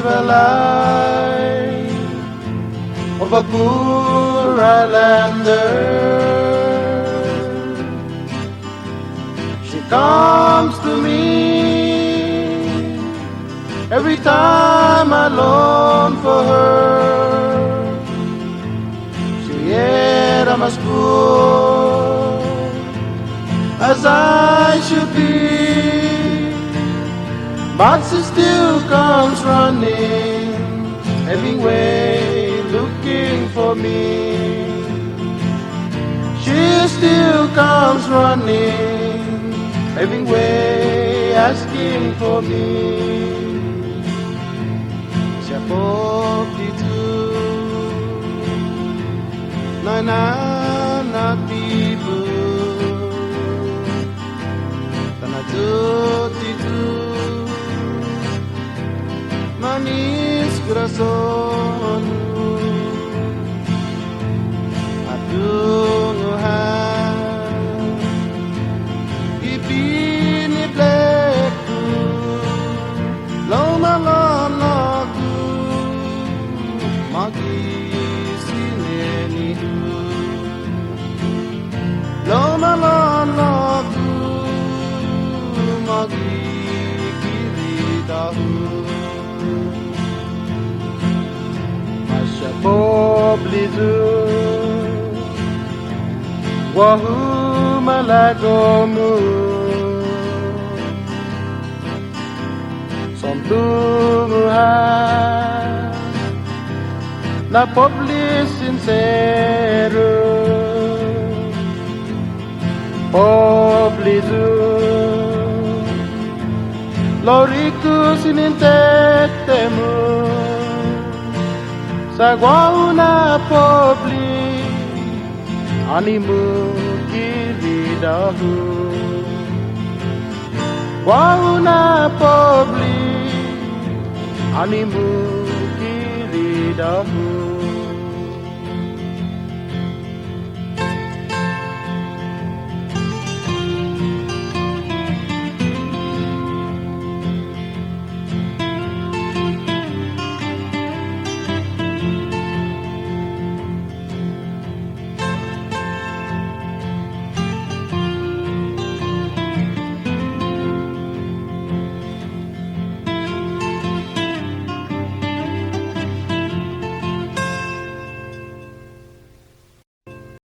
a life of a poor islander. She comes to me every time I long for her. Yet I'm as poor as I should be, but she still comes running every way looking for me. She still comes running every way asking for me. Siya po dito na nanatibo tanadot dito manis corazon at dunguhan ipiniblek ko laumalan ako magisinenihu laumalan ako magigiridahu masya poblizu wahu malagomu sontunguhan na poblis sincero poblizu loriku sinintetemu sagwauna pobli animu kiridahu wauna pobli animu kiridahu